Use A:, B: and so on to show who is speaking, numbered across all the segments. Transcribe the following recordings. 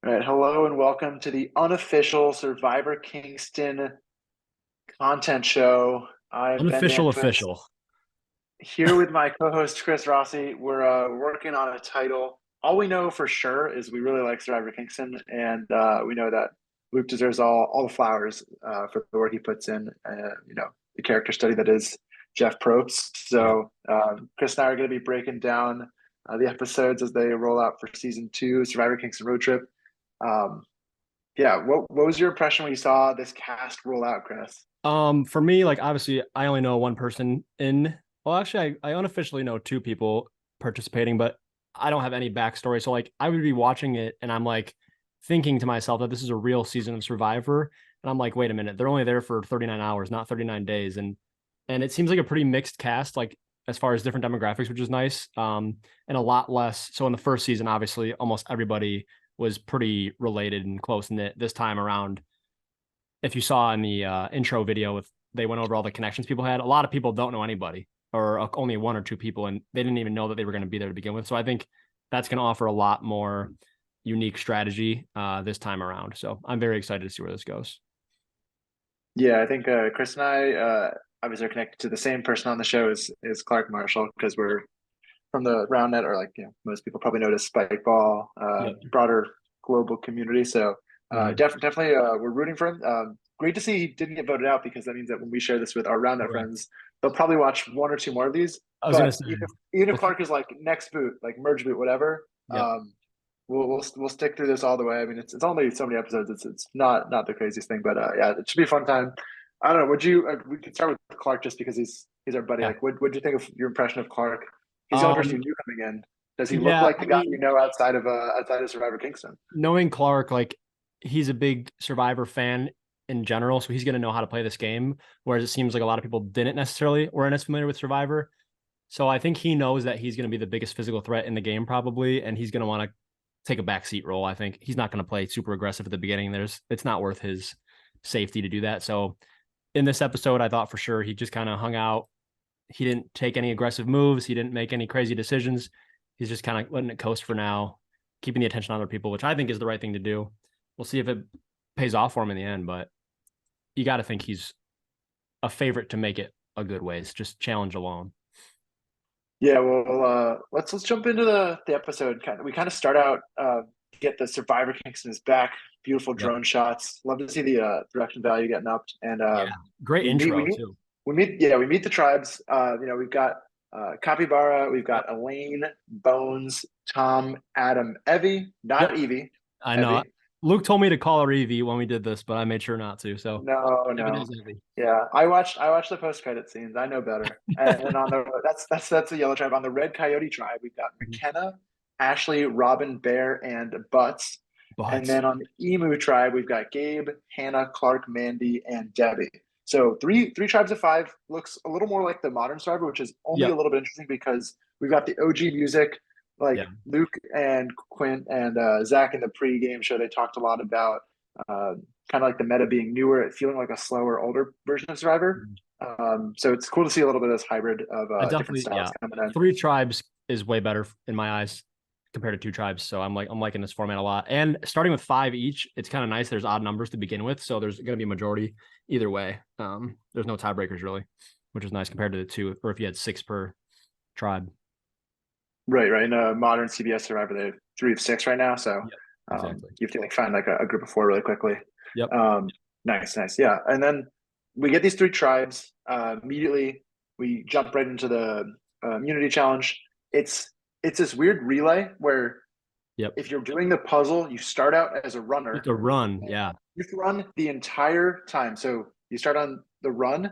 A: All right, hello and welcome to the unofficial Survivor Kingston content show. I've been
B: Unofficial
A: Manquist
B: official.
A: here with my co-host Chris Rossi. We're working on a title. All we know for sure is we really like Survivor Kingston, and we know that Luke deserves all the flowers for the work he puts in. The character study that is Jeff Probst.
B: Yep.
A: So Chris and I are going to be breaking down the episodes as they roll out for season two, Survivor Kingston Road Trip. Um, yeah, what was your impression when you saw this cast roll out, Chris?
B: For me, like obviously I only know one person in well, actually I unofficially know two people participating, but I don't have any backstory. So like I would be watching it and I'm like thinking to myself that this is a real season of Survivor. And I'm like, wait a minute, they're only there for 39 hours, not 39 days. And it seems like a pretty mixed cast, like as far as different demographics, which is nice. And a lot less. So in the first season, obviously, almost everybody was pretty related and close knit. This time around, if you saw in the intro video, with they went over all the connections people had, a lot of people don't know anybody, or only one or two people, and they didn't even know that they were going to be there to begin with. So I think that's going to offer a lot more unique strategy this time around. So I'm very excited to see where this goes.
A: Yeah, I think Chris and I obviously are connected to the same person on the show is Clark Marshall because we're from the round net, or like most people probably notice Spike Ball,
B: Yep.
A: broader global community. So
B: Mm-hmm.
A: definitely we're rooting for him. Great to see he didn't get voted out because that means that when we share this with our round net
B: Correct.
A: friends, they'll probably watch one or two more of these.
B: I was gonna
A: But
B: say,
A: even if
B: well,
A: Clark is like next boot, like merge boot, whatever,
B: yep.
A: we'll stick through this all the way. I mean, it's only so many episodes. It's not the craziest thing, but yeah, it should be a fun time. I don't know. Would you? We could start with Clark just because he's our buddy.
B: Yeah.
A: Like, what'd you think of your impression of Clark? He's the only person
B: Um,
A: you knew coming in. Does he look
B: yeah,
A: like
B: I
A: the guy you
B: mean,
A: know outside of Survivor Kingston?
B: knowing Clark, like he's a big Survivor fan in general, so he's gonna know how to play this game. Whereas it seems like a lot of people didn't necessarily weren't as familiar with Survivor. So I think he knows that he's going to be the biggest physical threat in the game probably, and he's going to want to take a backseat role. I think he's not going to play super aggressive at the beginning. It's not worth his safety to do that. So in this episode, I thought for sure he just kind of hung out. He didn't take any aggressive moves. He didn't make any crazy decisions. He's just kind of letting it coast for now, keeping the attention on other people, which I think is the right thing to do. We'll see if it pays off for him in the end, but you got to think he's a favorite to make it a good ways, just challenge alone.
A: Yeah, well, let's jump into the episode. We kind of start out get the Survivor Kingston is back. Beautiful
B: Yep.
A: drone shots. Love to see the production value getting up. And
B: Yeah. Great
A: we meet we
B: intro
A: meet
B: too.
A: we meet yeah we meet the tribes. We've got Capybara, we've
B: Yep.
A: got Elaine, Bones, Tom, Adam, Evie,
B: Yep.
A: not Evie,
B: I know.
A: Evie.
B: Luke told me to call her Evie when we did this, but I made sure not to. So
A: No,
B: Evie
A: no.
B: is Evie.
A: Yeah, I watched the post credit scenes. I know better. And then on the that's the yellow tribe. On the red coyote tribe, we've got McKenna, Ashley, Robin, Bear, and Butts. And
B: But
A: then on the emu tribe, we've got Gabe, Hannah, Clark, Mandy, and Debbie. So three tribes of five looks a little more like the modern Survivor, which is only a
B: yep.
A: little bit interesting because we've got the OG music,
B: Yeah.
A: like Luke and Quint and Zach in the pre-game show. They talked a lot about uh, kind of like the meta being newer, feeling like a slower, older version of Survivor. So it's cool to see a little bit of this hybrid of
B: I
A: different
B: definitely,
A: styles
B: yeah.
A: coming in.
B: Three tribes is way better in my eyes compared to two tribes. So I'm liking this format a lot. And starting with five each, it's kind of nice. There's odd numbers to begin with. So there's gonna be a majority either way. There's no tiebreakers really, which is nice compared to the two, or if you had six per tribe.
A: Right, right. In a modern CBS Survivor, they have three of six right now. So
B: Yep. Exactly.
A: you have to like find like a group of four really quickly.
B: Yep.
A: Nice, nice. Yeah. And then we get these three tribes. Immediately, we jump right into the immunity challenge. It's this weird relay where
B: Yep.
A: if you're doing the puzzle, you start out as a
B: You have
A: runner.
B: to run. Yeah.
A: You have to run the entire time. So you start on the run,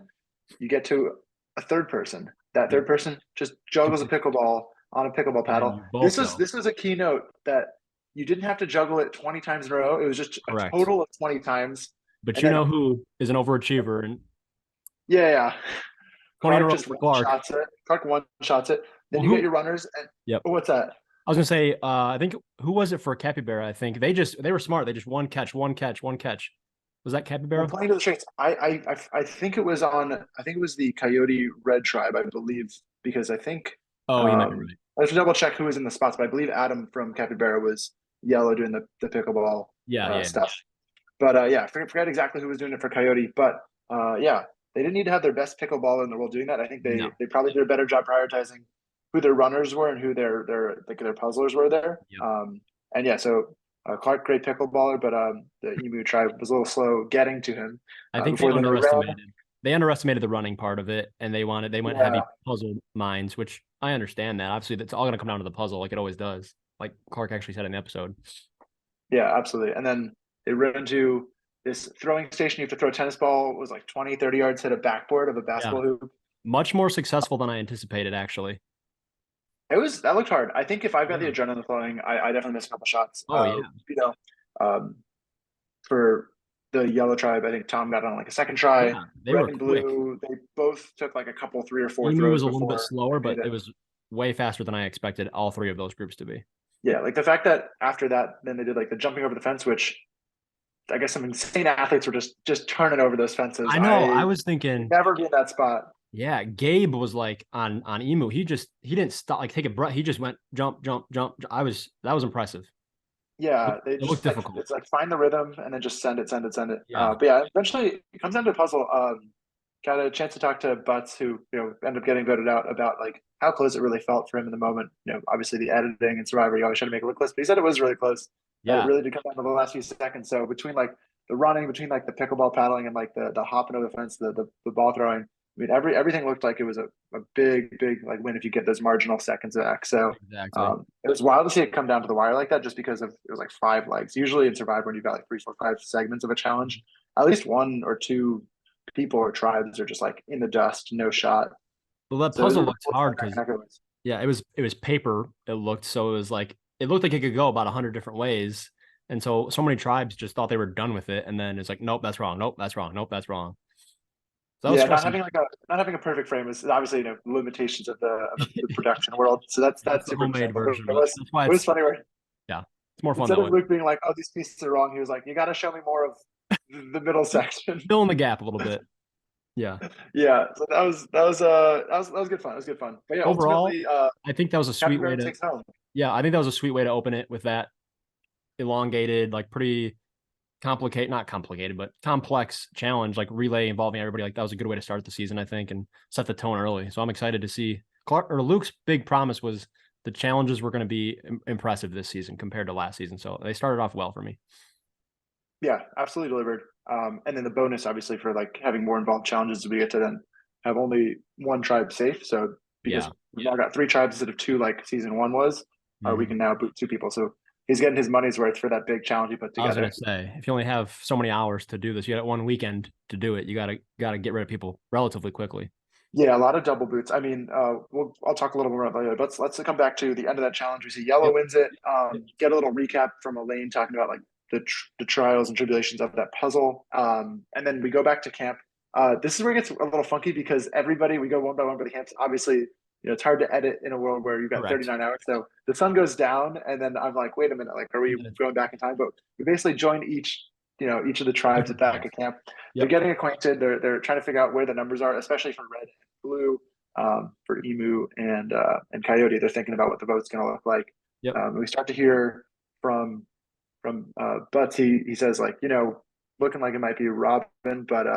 A: you get to a third person. That
B: Yep.
A: third person just juggles a
B: Complete.
A: pickleball on a pickleball
B: And then
A: paddle.
B: you both
A: This
B: go.
A: is a keynote that you didn't have to juggle it 20 times in a row. It was just a
B: Correct.
A: total of 20 times.
B: But
A: And
B: you
A: then
B: know who is an overachiever and
A: yeah, yeah.
B: 20 in a
A: Clark
B: row
A: just
B: for
A: one
B: Clark.
A: shots it. Clark one shots it. Then
B: Well,
A: you get
B: who?
A: your runners and
B: Yep.
A: oh, what's that?
B: I was gonna say, I think who was it for Capybara? I think they were smart. They just one catch, one catch, one catch. Was that
A: Well,
B: Capybara?
A: playing to the strengths. I think it was on. I think it was the Coyote Red Tribe, I believe, because I think
B: Oh, you might be right.
A: I have to double check who was in the spots, but I believe Adam from Capybara was yellow doing the pickleball
B: Yeah, yeah.
A: stuff. But yeah, forget exactly who was doing it for Coyote. But yeah, they didn't need to have their best pickleballer in the world doing that. I think
B: No.
A: they probably did a better job prioritizing who their runners were and who their puzzlers were there.
B: Yep.
A: And yeah, so Clark, great pickleballer, but the Emu tribe was a little slow getting to him
B: I think
A: before then they ran.
B: they underestimated the running part of it, and they went
A: Yeah,
B: heavy puzzle minds, which I understand that. Obviously, that's all going to come down to the puzzle, like it always does. Like Clark actually said in the episode.
A: yeah, absolutely. And then they ran to this throwing station. You have to throw a tennis ball. It was like 20, 30 yards, hit a backboard of a
B: Yeah,
A: basketball hoop.
B: much more successful than I anticipated, actually.
A: That looked hard. I think if I've got the
B: Yeah.
A: adrenaline flowing, I definitely missed a couple shots.
B: Oh yeah.
A: You know, um, for the yellow tribe, I think Tom got on like a second try.
B: Yeah, they
A: Red
B: were
A: and
B: quick.
A: blue, they both took like a couple, three or four
B: Emu
A: throws
B: was a little bit
A: before
B: slower,
A: they
B: but
A: made
B: it
A: it.
B: was way faster than I expected all three of those groups to be.
A: Yeah, like the fact that after that, then they did like the jumping over the fence, which I guess some insane athletes were just turning over those fences.
B: I know. I
A: I
B: was thinking,
A: never be in that spot.
B: yeah, Gabe was like on Emu. He didn't stop like take a breath. He just went jump, jump, jump. That was impressive.
A: Yeah, they
B: It looked
A: just like
B: difficult.
A: it's like find the rhythm and then just send it, send it, send it.
B: Yeah.
A: But yeah, eventually it comes down to a puzzle. Got a chance to talk to Butts, who ended up getting voted out about like how close it really felt for him in the moment. Obviously the editing and Survivor, you always try to make it look close, but he said it was really close. That it
B: Yeah.
A: really did come down to the last few seconds. So between like the running, between like the pickleball paddling and like the hopping over the fence, the ball throwing. I mean, everything looked like it was a big like win if you get those marginal seconds back. So
B: Exactly.
A: it was wild to see it come down to the wire like that, just because of it was like five legs. Usually in Survivor, when you've got like three, four, five segments of a challenge, at least one or two people or tribes are just like in the dust, no shot.
B: Well, that
A: So it was
B: puzzle
A: really
B: looked
A: cool
B: hard
A: that
B: because
A: kind of was.
B: yeah, it was paper. It looked so it was like it looked like it could go about 100 different ways, and so many tribes just thought they were done with it, and then it's like nope, that's wrong. Nope, that's wrong. Nope, that's wrong. So that was
A: Yeah,
B: stressing.
A: not having a perfect frame is obviously limitations of the production world. So that's
B: That's the
A: super
B: homemade
A: understandable. But
B: version, but that's why
A: it was
B: it's
A: funny where
B: yeah, it's more fun
A: instead
B: that
A: of
B: way.
A: Luke being like, "Oh, these pieces are wrong," he was like, "You got to show me more of the middle section."
B: Fill in the gap a little bit. Yeah.
A: Yeah, so that was good fun. It was good fun. But yeah,
B: Overall,
A: ultimately,
B: I think that was a
A: Captain
B: sweet way
A: America
B: to
A: takes it home.
B: yeah, I think that was a sweet way to open it with that elongated, like pretty complicated, not complicated, but complex challenge, like relay involving everybody. Like that was a good way to start the season, I think, and set the tone early. So I'm excited to see Clark or Luke's big promise was the challenges were going to be impressive this season compared to last season. So they started off well for me.
A: Yeah, absolutely delivered. And then the bonus, obviously, for like having more involved challenges, we get to then have only one tribe safe. So because
B: Yeah.
A: we've now got three tribes instead of two, like season one was, we
B: Mm-hmm.
A: can now boot two people. So he's getting his money's worth for that big challenge he put
B: I was
A: together.
B: gonna say, if you only have so many hours to do this, you got one weekend to do it. You gotta get rid of people relatively quickly.
A: Yeah, a lot of double boots. I mean, I'll talk a little more about that later. But let's come back to the end of that challenge. We see Yellow
B: Yep.
A: wins it.
B: Yep.
A: Get a little recap from Elaine talking about like the trials and tribulations of that puzzle. And then we go back to camp. This is where it gets a little funky because everybody we go one by one by the camps. Obviously, it's hard to edit in a world where you've got
B: Correct.
A: 39 hours. So the sun goes down, and then I'm like, wait a minute, like, are we
B: And then it's
A: going back in time? But we basically join each of the tribes at
B: different
A: back
B: place.
A: at camp. They're
B: Yep.
A: getting acquainted. They're trying to figure out where the numbers are, especially for red and blue, for emu and coyote. They're thinking about what the vote's going to look like.
B: Yep.
A: We start to hear from Butts. He says like looking like it might be Robin, but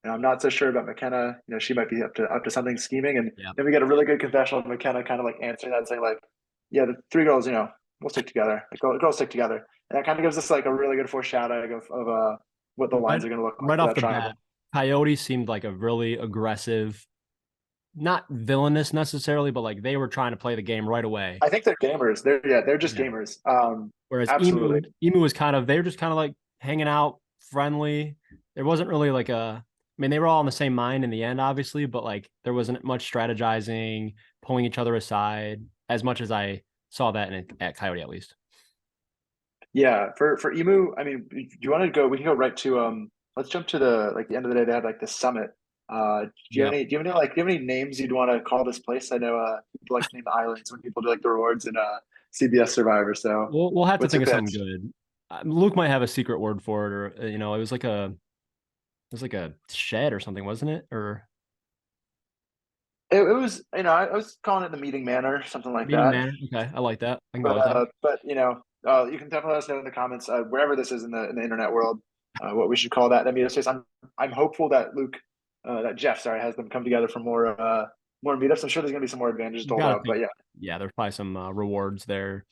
A: I'm not so sure about McKenna. She might be up to something scheming. And
B: Yep.
A: then we get a really good confessional of McKenna kind of like answering that, saying like, yeah, the three girls, we'll stick together. The girls stick together. And that kind of gives us like a really good foreshadowing of what the
B: Right,
A: lines are going to look like
B: right
A: for
B: off
A: that
B: the bat,
A: triangle.
B: Coyote seemed like a really aggressive, not villainous necessarily, but like they were trying to play the game right away.
A: I think they're gamers. They're just
B: Yeah.
A: gamers.
B: Whereas
A: Absolutely.
B: Emu was kind of they were just kind of like hanging out, friendly. There wasn't really like I mean, they were all in the same mind in the end, obviously, but like there wasn't much strategizing, pulling each other aside, as much as I saw that at Coyote at least.
A: Yeah, for emu, I mean, do you want to go? We can go right to Let's jump to the end of the day. They had like the summit. Do you have
B: Yep.
A: any? Do you have any like? Do you have any names you'd want to call this place? I know people like to name the islands when people do like the rewards in CBS Survivor. So,
B: We'll have to
A: what's
B: think
A: your
B: of something
A: pitch?
B: good. Luke might have a secret word for it, or it was like a shed or something, wasn't it? Or
A: It was I was calling it the meeting manor, something like
B: meeting
A: that.
B: manor. Okay, I like that. I can go with that.
A: But you can definitely let us know in the comments wherever this is in the internet world, what we should call that meetup space. I'm hopeful that that Jeff, sorry, has them come together for more meetups. I'm sure there's gonna be some more advantages
B: You
A: doled
B: gotta
A: out, but
B: think, yeah, there's probably some rewards there.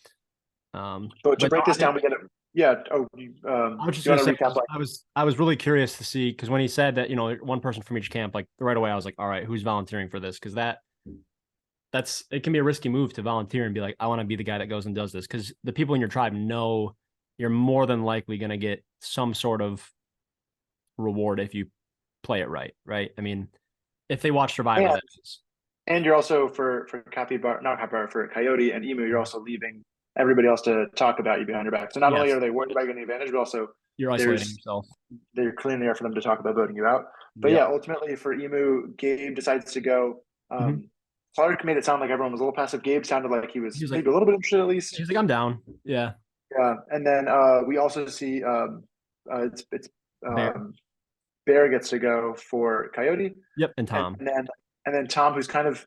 A: But to
B: But no,
A: break this down, we get it. Yeah. Oh,
B: I was just
A: you
B: gonna
A: want to
B: say,
A: recap? Like,
B: I was really curious to see, because when he said that, one person from each camp, like right away, I was like, all right, who's volunteering for this? Because that's it can be a risky move to volunteer and be like, I want to be the guy that goes and does this, because the people in your tribe know you're more than likely going to get some sort of reward if you play it right, right? I mean, if they watch Survivor,
A: and
B: that is.
A: and you're also for Capybara, not Capybara, for Coyote and Emu, you're also leaving everybody else to talk about you behind your back. So not only
B: Yes,
A: are they worried about getting advantage, but also
B: you're isolating
A: there's
B: yourself.
A: they're clearing the air for them to talk about voting you out. But
B: Yep.
A: yeah, ultimately for Emu, Gabe decides to go.
B: Mm-hmm.
A: Clark made it sound like everyone was a little passive. Gabe sounded like he
B: He
A: was
B: was like,
A: maybe a little bit interested at least.
B: he's like, I'm down. Yeah.
A: Yeah, and then we also see it's
B: Bear.
A: um, Bear gets to go for Coyote,
B: Yep. And
A: and
B: Tom.
A: then Tom, who's kind of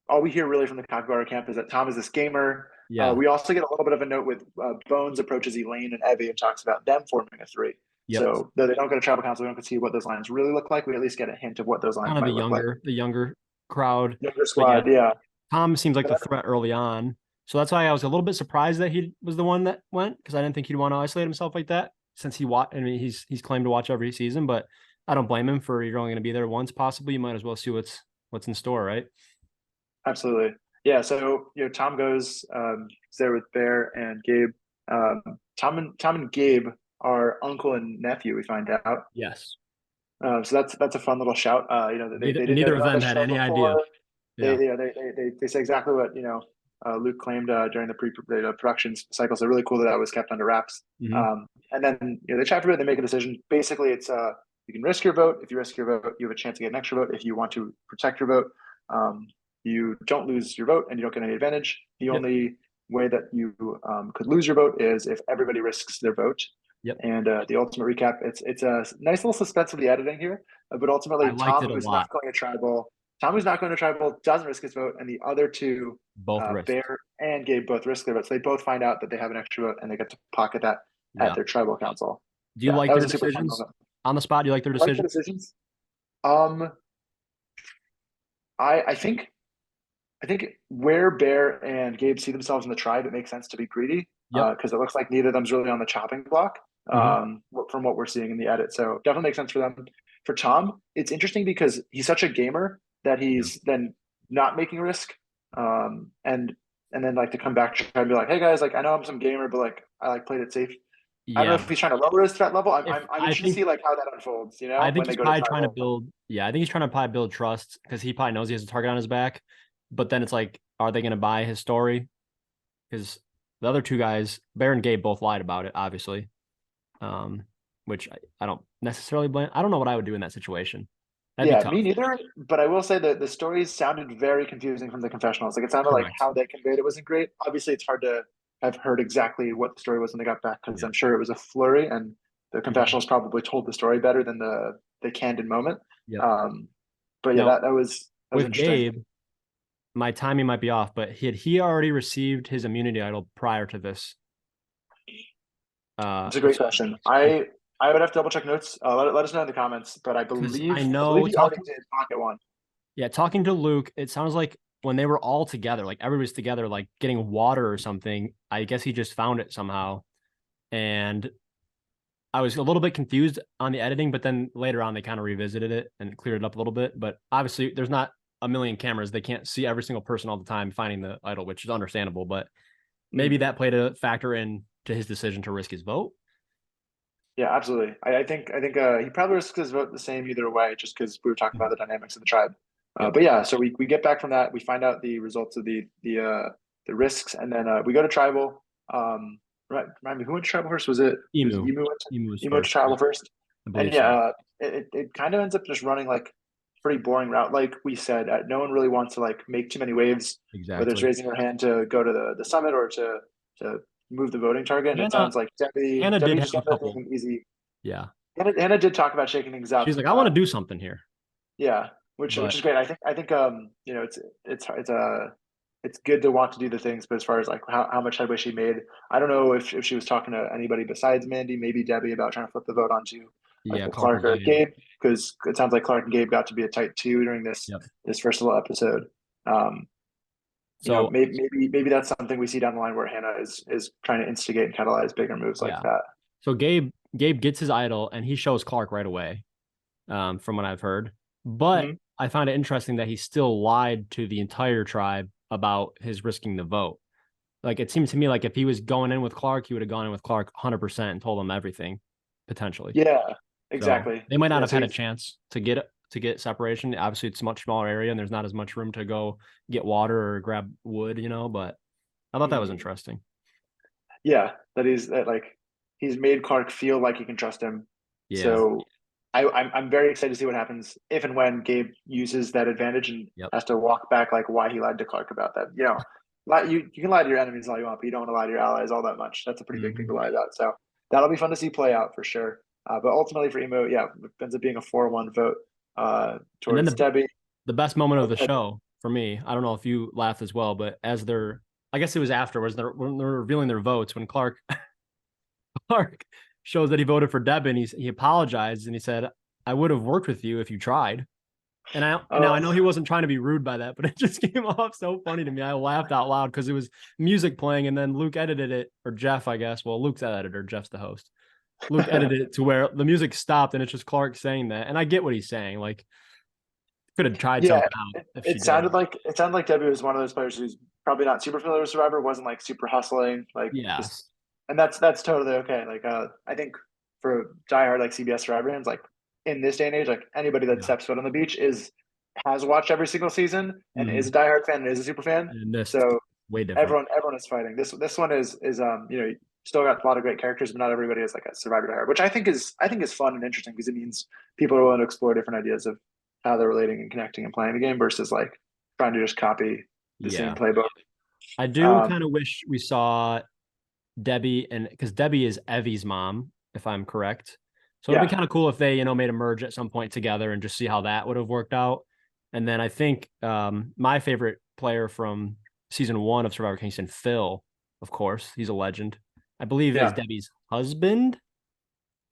A: all we hear really from the Capybara camp is that Tom is this gamer.
B: Yeah.
A: We also get a little bit of a note with Bones approaches Elaine and Evie and talks about them forming a three.
B: Yep.
A: So though they don't go to tribal council, we don't get to see what those lines really look like. We at least get a hint of what those lines
B: Kind of
A: might look like.
B: the younger crowd.
A: Younger
B: But yeah,
A: squad, yeah.
B: Tom seems like
A: But
B: the threat early on. So that's why I was a little bit surprised that he was the one that went, because I didn't think he'd want to isolate himself like that, since I mean, he's claimed to watch every season, but I don't blame him. For you're only going to be there once, possibly. You might as well see what's in store, right?
A: Absolutely. Yeah. So, Tom goes, he's there with Bear and Gabe. Tom and Gabe are uncle and nephew, we find out.
B: Yes.
A: So that's a fun little shout. They didn't know
B: Neither
A: they're
B: of
A: on
B: them
A: the
B: had
A: show
B: any idea.
A: before. They
B: Yeah.
A: they say exactly what Luke claimed during the production cycle. So really cool that was kept under wraps.
B: Mm-hmm.
A: And then they chat for a bit. They make a decision. Basically, it's you can risk your vote. If you risk your vote, you have a chance to get an extra vote. If you want to protect your vote, you don't lose your vote and you don't get any advantage. The
B: Yep.
A: only way that you could lose your vote is if everybody risks their vote.
B: Yep.
A: And the ultimate recap, it's a nice little suspense of the editing here, but
B: I
A: ultimately
B: liked it a lot.
A: Tom, who's not going to tribal, doesn't risk his vote, and the other two,
B: Both risked.
A: Bear and Gabe, both risk their votes. They both find out that they have an extra vote, and they get to pocket that at
B: Yeah.
A: their tribal council.
B: Do you
A: Yeah,
B: like
A: that was
B: their
A: a super fun
B: decisions
A: moment.
B: on the spot? Do you like their
A: I like the
B: decisions?
A: decisions. Um, I think where Bear and Gabe see themselves in the tribe, it makes sense to be greedy
B: Yep.
A: because it looks like neither of them's really on the chopping block
B: Mm-hmm.
A: from what we're seeing in the edit. So definitely makes sense for them. For Tom, it's interesting because he's such a gamer that
B: Yeah.
A: he's then not making risk, and then like to come back and be like, hey guys, like I know I'm some gamer, but like I like played it safe. I don't know
B: Yeah.
A: if he's trying to lower his threat level.
B: If
A: I'm
B: I
A: interested to
B: think
A: see like how that unfolds.
B: I think
A: When they
B: he's
A: go to
B: probably trying to
A: tribal.
B: build. Yeah, I think he's trying to probably build trust, because he probably knows he has a target on his back. But then it's like, are they going to buy his story? Because the other two guys, Bear and Gabe, both lied about it, obviously. Um, which I don't necessarily blame. I don't know what I would do in that situation. That'd be
A: Yeah,
B: tough.
A: me neither. But I will say that the stories sounded very confusing from the confessionals. Like it sounded like
B: Correct.
A: how they conveyed it wasn't great. Obviously, it's hard to have heard exactly what the story was when they got back because
B: Yeah.
A: I'm sure it was a flurry, and the
B: Mhm.
A: confessionals probably told the story better than the candid moment.
B: Yep.
A: Um, but yeah,
B: Now,
A: that was
B: with
A: interesting.
B: Gabe, my timing might be off, but he already received his immunity idol prior to this.
A: It's a great
B: So
A: question.
B: if
A: I would have to double check notes. Let us know in the comments. But
B: because I
A: I believe
B: know
A: he already
B: talking
A: did pocket one.
B: yeah, talking to Luke, it sounds like when they were all together, like everybody's together, like getting water or something. I guess he just found it somehow. And I was a little bit confused on the editing, but then later on they kind of revisited it and cleared it up a little bit. But obviously, there's not a million cameras. They can't see every single person all the time finding the idol, which is understandable. But
A: Mm.
B: maybe that played a factor in to his decision to risk his vote.
A: Yeah, absolutely. I think he probably risks his vote the same either way, just because we were talking about the dynamics of the tribe.
B: Yep.
A: But yeah, so we get back from that. We find out the results of the risks, and then we go to tribal. Remind me, who went to tribal first? Was
B: Emu. Emu was
A: Emu went to
B: first.
A: tribal
B: Yep,
A: first?
B: I
A: And
B: believe so.
A: yeah, it kind of ends up just running like pretty boring route. Like we said, no one really wants to like make too many waves, whether it's
B: Exactly.
A: raising their hand to go to the summit or to move the voting target. And it
B: Hannah
A: sounds like
B: Hannah did
A: Debbie
B: have
A: just
B: a
A: ended up being
B: couple.
A: an easy.
B: Yeah.
A: Hannah did talk about shaking things
B: She's
A: up.
B: like, I want to do something here.
A: Yeah, which
B: But
A: is great. I think it's it's good to want to do the things, but as far as like how much headway she made, I don't know if she was talking to anybody besides Mandy, maybe Debbie, about trying to flip the vote onto like
B: Yeah,
A: a
B: Clark
A: Clark
B: and
A: or a
B: Gabe.
A: Gabe, because it sounds like Clark and Gabe got to be a tight two during
B: Yep.
A: this first little episode. Um,
B: So
A: maybe that's something we see down the line where Hannah is trying to instigate and catalyze bigger moves like
B: yeah.
A: that.
B: So Gabe gets his idol and he shows Clark right away, from what I've heard. But
A: Mhm.
B: I find it interesting that he still lied to the entire tribe about his risking the vote. Like it seemed to me like if he was going in with Clark, he would have gone in with Clark 100% and told him everything potentially.
A: Yeah,
B: So
A: exactly.
B: they might not
A: Yeah,
B: have
A: so
B: had a
A: he's
B: chance to get separation. Obviously, it's a much smaller area and there's not as much room to go get water or grab wood, But I thought that was
A: mhm.
B: interesting.
A: Yeah, that like he's made Clark feel like he can trust him.
B: Yeah.
A: So I'm very excited to see what happens if and when Gabe uses that advantage and
B: Yep.
A: has to walk back like why he lied to Clark about that. You can lie to your enemies all you want, but you don't want to lie to your allies all that much. That's a pretty big thing to
B: Mhm.
A: lie about. So that'll be fun to see play out for sure. But ultimately for Emo, yeah, it ends up being a 4-1 vote
B: And then
A: towards Debbie.
B: the best moment of
A: Oh,
B: the
A: good.
B: show for me, I don't know if you laughed as well, but I guess it was afterwards, when they're revealing their votes, when Clark shows that he voted for Deb and he apologized and he said, I would have worked with you if you tried. And now I know he wasn't trying to be rude by that, but it just came off so funny to me. I laughed out loud because it was music playing, and then Luke edited it, or Jeff, I guess. Well, Luke's the editor, Jeff's the host. Luke edited it to where the music stopped, and it's just Clark saying that, and I get what he's saying. Like, could have tried
A: Yeah,
B: something out if she
A: it
B: did.
A: sounded like Debbie was one of those players who's probably not super familiar with Survivor, wasn't like super hustling, like just,
B: Yes.
A: and that's totally okay. Like, I think for diehard like CBS Survivor fans, like in this day and age, like anybody that
B: Yeah.
A: steps foot on the beach is has watched every single season and is
B: Mm-hmm.
A: a diehard fan and is a super fan.
B: And this
A: So
B: way different.
A: everyone is fighting. This one is still got a lot of great characters, but not everybody is like a Survivor diehard, which I think is fun and interesting because it means people are willing to explore different ideas of how they're relating and connecting and playing the game versus like trying to just copy the same
B: Yeah.
A: playbook.
B: I do
A: Um,
B: kind of wish we saw Debbie, and because Debbie is Evie's mom, if I'm correct. So it'd be
A: yeah,
B: kind of cool if they, made a merge at some point together and just see how that would have worked out. And then I think my favorite player from season one of Survivor Kingston, Phil, of course, he's a legend. I believe is
A: yeah,
B: Debbie's husband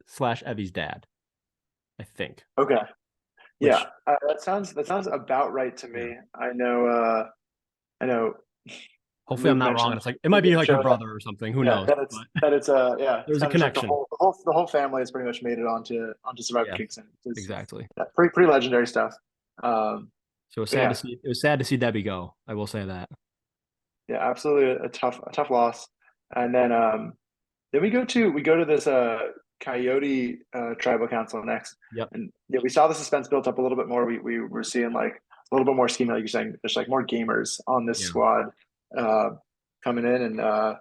B: slash Evie's dad, I think.
A: okay, yeah.
B: Which,
A: That sounds about right to
B: yeah,
A: me. I know.
B: hopefully I'm
A: Luke
B: not wrong. And
A: mentioned
B: it's like it
A: the
B: might be
A: game
B: like her
A: show that
B: brother or something. Who
A: yeah
B: knows? But
A: that it's yeah it
B: there's a
A: sounds like
B: connection.
A: the whole family has pretty much made it onto Survivor
B: Yeah,
A: Kingston. It's
B: exactly.
A: yeah, pretty legendary stuff. Um,
B: So it was
A: but
B: sad to
A: yeah,
B: see. It was sad to see Debbie go. I will say that.
A: yeah, absolutely a tough loss. And then we go to this Coyote tribal council next,
B: Yep.
A: and yeah, we saw the suspense built up a little bit more. We were seeing like a little bit more scheming, like you're saying. There's like more gamers on this
B: Yeah.
A: squad uh, coming in, and yeah,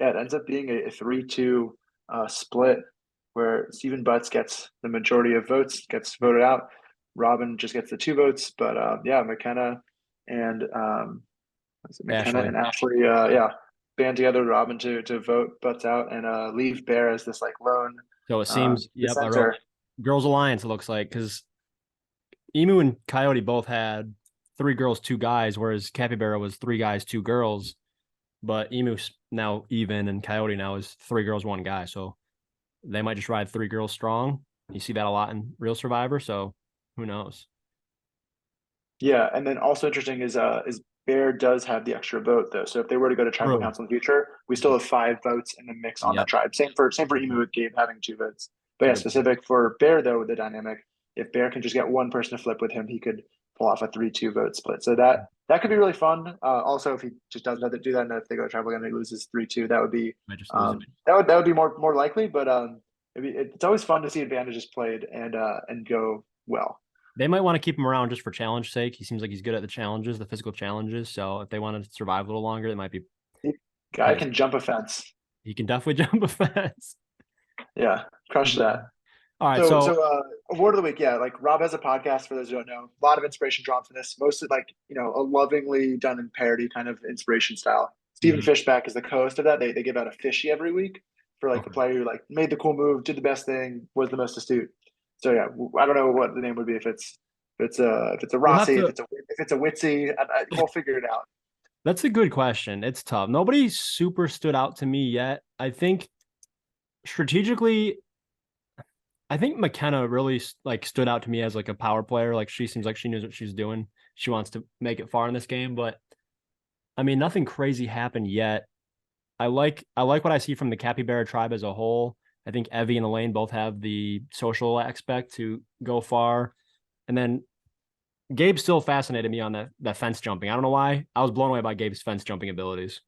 A: it ends up being a 3-2 split where Stephen Butts gets the majority of votes, gets
B: Yep.
A: voted out. Robin just gets the 2 votes, but yeah, and McKenna
B: Ashley.
A: and Ashley, yeah, band together Robin to vote Butts out and leave Bear as this like lone
B: So it seems, yep, I wrote
A: dissenter.
B: Girls Alliance, it looks like, because Emu and Coyote both had 3 girls, 2 guys, whereas Capybara was 3 guys, 2 girls. But Emu's now even, and Coyote now is 3 girls, 1 guy. So they might just ride 3 girls strong. You see that a lot in Real Survivor. So who knows?
A: Yeah, and then also interesting is Bear does have the extra vote though. So if they were to go to tribal
B: True.
A: council in the future, we still have 5 votes in the mix on that
B: Yep.
A: tribe. Same for Emu with Gabe having 2 votes. But
B: It's a
A: yeah,
B: good point.
A: specific for Bear though, with the dynamic, if Bear can just get one person to flip with him, he could pull off a 3-2 vote split. So that could be really fun. Also, if he just doesn't have to do that, and if they go to tribal and he loses 3-2, that would be
B: Might just lose it.
A: that would be more likely. But it's always fun to see advantages played and go well.
B: They might want to keep him around just for challenge sake. He seems like he's good at the challenges, the physical challenges. So if they want to survive a little longer, it might be
A: Guy
B: nice.
A: can jump a fence.
B: He can definitely jump a fence.
A: Yeah, crush that.
B: All right,
A: So award of the week, yeah. Like Rob has a podcast for those who don't know. A lot of inspiration drawn from this. Mostly like a lovingly done in parody kind of inspiration style. Stephen
B: mhm.
A: Fishback is the co-host of that. They give out a fishy every week for like the
B: Okay.
A: player who like made the cool move, did the best thing, was the most astute. So yeah, I don't know what the name would be if it's a
B: We'll have
A: Rossi,
B: to
A: if it's a Witsy. We'll figure it out.
B: That's a good question. It's tough. Nobody super stood out to me yet. I think strategically, I think McKenna really like stood out to me as like a power player. Like she seems like she knows what she's doing. She wants to make it far in this game, but I mean, nothing crazy happened yet. I like what I see from the Capybara tribe as a whole. I think Evie and Elaine both have the social aspect to go far. And then Gabe still fascinated me on that fence jumping. I don't know why. I was blown away by Gabe's fence jumping abilities.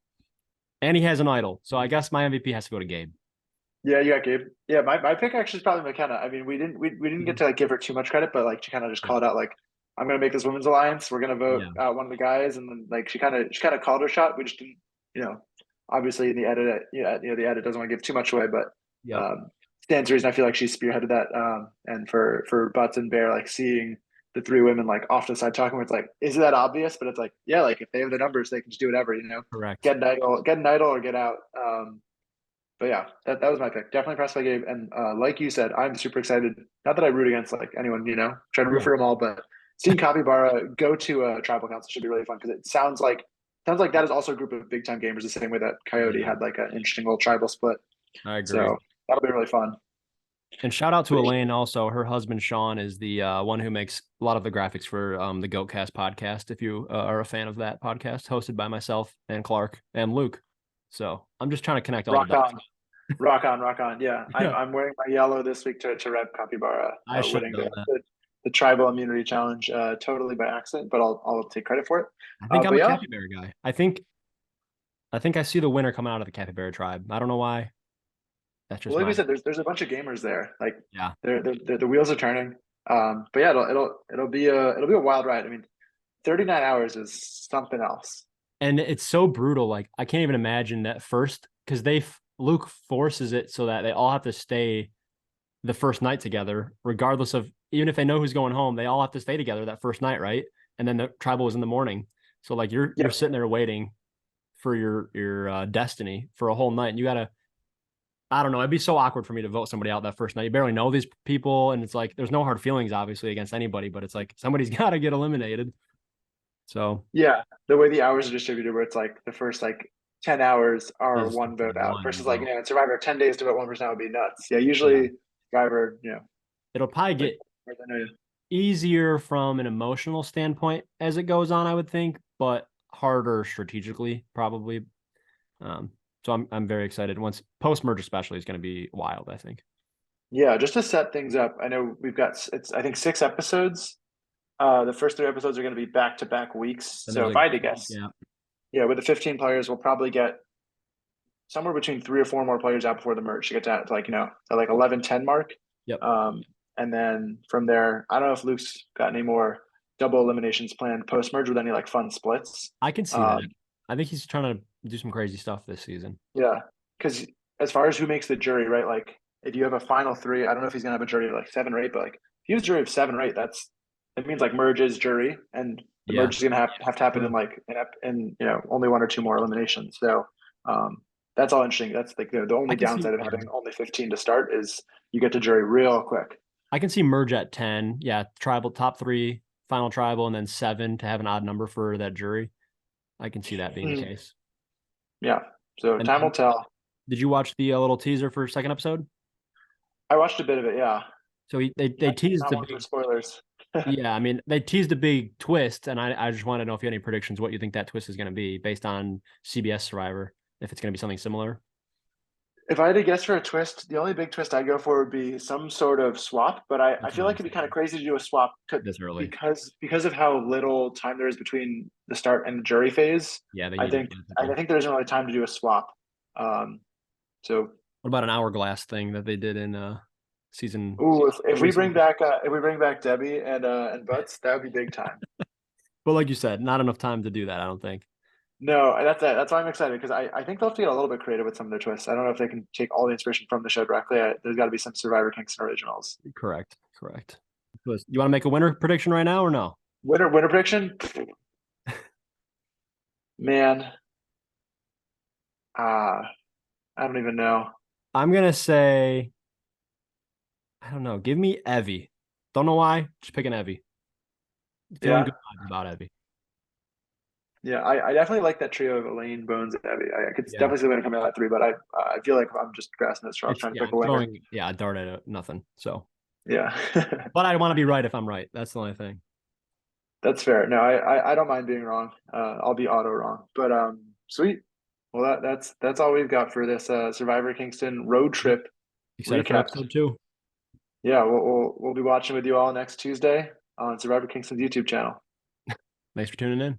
B: And he has an idol. So I guess my MVP has to go to Gabe.
A: Yeah, you got Gabe. Yeah, my pick actually is probably McKenna. I mean, we didn't get to like give her too much credit, but like she kind of just
B: Yeah.
A: called out like, I'm gonna make this women's alliance. We're gonna vote
B: Yeah.
A: out one of the guys, and then like she kind of called her shot. We just didn't, you know, obviously in the edit, yeah, the edit doesn't want to give too much away, but
B: Yep.
A: stands to reason I feel like she spearheaded that. And for Butts and Bear, like seeing the three women like off to the side talking, it's like, is that obvious? But it's like, yeah, like if they have the numbers, they can just do whatever,
B: Correct.
A: get an idol or get out. But yeah, that was my pick. Definitely impressed by Gabe. And like you said, I'm super excited. Not that I root against like anyone, try to root
B: Yeah.
A: for them all, but seeing Capybara go to a tribal council should be really fun because it sounds like that is also a group of big time gamers the same way that Coyote
B: Yeah.
A: had like an interesting little tribal split.
B: I agree.
A: So that'll be really fun.
B: And shout out to
A: But
B: Elaine also. Her husband Sean is the one who makes a lot of the graphics for the Goatcast podcast. If you are a fan of that podcast, hosted by myself and Clark and Luke. So I'm just trying to connect all the
A: rock
B: dots.
A: on, rock on, rock on. Yeah, I'm
B: Yeah,
A: I'm wearing my yellow this week to rep Capybara
B: I should have
A: winning
B: done that.
A: the tribal immunity challenge totally by accident, but I'll take credit for it.
B: I think I'm
A: But
B: a
A: yeah,
B: capybara guy. I think I see the winner coming out of the capybara tribe. I don't know why. That's just
A: well, like we
B: my
A: said, there's a bunch of gamers there. Like
B: yeah.
A: the wheels are turning. But yeah, it'll be a wild ride. I mean, 39 hours is something else.
B: And it's so brutal. Like I can't even imagine that first because Luke forces it so that they all have to stay the first night together, regardless of even if they know who's going home, they all have to stay together that first night, right? And then the tribal was in the morning. So like you're
A: Yeah,
B: sitting there waiting for your destiny for a whole night. And you gotta I don't know, it'd be so awkward for me to vote somebody out that first night. You barely know these people, and it's like there's no hard feelings obviously against anybody, but it's like somebody's gotta get eliminated. So
A: yeah. The way the hours are distributed, where it's like the first like 10 hours are
B: is
A: one vote out
B: one
A: versus like
B: vote.
A: in Survivor 10 days to vote one person out would be nuts. Yeah,
B: Yeah.
A: usually Survivor,
B: It'll probably
A: like
B: get
A: more than a-
B: easier from an emotional standpoint as it goes on, I would think, but harder strategically, probably. Um, so I'm very excited. Once post merge especially is going to be wild, I think.
A: yeah, just to set things up. I know we've got it's I think 6 episodes. The first 3 episodes are going to be back to back weeks.
B: And
A: So
B: there's
A: if
B: like
A: I had to
B: week
A: guess,
B: gap.
A: yeah, with the 15 players, we'll probably get somewhere between 3 or 4 more players out before the merge to get down to like, the like 11-10 mark.
B: Yep.
A: Um, and then from there, I don't know if Luke's got any more double eliminations planned post merge with any like fun splits.
B: I can see that.
A: Um,
B: I think he's trying to do some crazy stuff this season.
A: yeah, because as far as who makes the jury, right? Like if you have a final three, I don't know if he's gonna have a jury of like 7 or 8, but like if he has a jury of 7 or 8, that means like merge is jury, and the
B: Yeah.
A: merge is gonna have to happen in
B: True.
A: like in only 1 or 2 more eliminations. So um, that's all interesting. That's like the
B: I
A: only
B: can see
A: downside of
B: yeah.
A: having only 15 to start is you get to jury real quick.
B: I can see merge at 10. Yeah, tribal top 3, final tribal, and then 7 to have an odd number for that jury. I can see that being the
A: Mm,
B: case.
A: yeah. So
B: And
A: time will tell.
B: did you watch the little teaser for second episode?
A: I watched a bit of it. Yeah.
B: So they
A: Not,
B: teased
A: not
B: the
A: one for
B: big
A: spoilers.
B: yeah, I mean they teased a big twist, and I just want to know if you have any predictions what you think that twist is going to be based on CBS Survivor, if it's going to be something similar.
A: If I had to guess for a twist, the only big twist I'd go for would be some sort of swap. But I
B: That's
A: feel
B: what
A: like
B: I'm
A: it'd be kind of
B: thinking.
A: crazy to do a swap
B: This early.
A: because of how little time there is between the start and the jury phase.
B: Yeah, they
A: I
B: need to
A: think
B: get
A: I
B: people.
A: think there isn't really time to do a swap. Um, so,
B: What about an hourglass thing that they did in season
A: ooh,
B: more recently?
A: if we bring back Debbie and Butts, that would be big time.
B: But like you said, not enough time to do that, I don't think.
A: No, that's why I'm excited because I think they'll have to get a little bit creative with some of their twists. I don't know if they can take all the inspiration from the show directly. There's got to be some Survivor Kingston originals.
B: Correct. Correct. You want to make a winner prediction right now or no?
A: Winner prediction, man. I don't even know.
B: I'm gonna say, I don't know. Give me Evie. Don't know why. Just picking Evie. Feeling
A: Yeah,
B: good vibes about Evie.
A: Yeah, I definitely like that trio of Elaine, Bones, and Evie. I could
B: Yeah.
A: definitely see them coming out at three, but I feel like I'm just grasping at straws
B: It's
A: trying to
B: yeah,
A: pick
B: I'm
A: a winner.
B: throwing a dart at nothing. So,
A: Yeah,
B: but I want to be right if I'm right. That's the only thing.
A: that's fair. No, I don't mind being wrong. I'll be auto wrong, but sweet. Well, that's all we've got for this Survivor Kingston road
B: Yep.
A: trip
B: Excited for
A: recap.
B: episode 2.
A: Yeah, we'll be watching with you all next Tuesday on Survivor Kingston's YouTube channel.
B: Thanks for tuning in.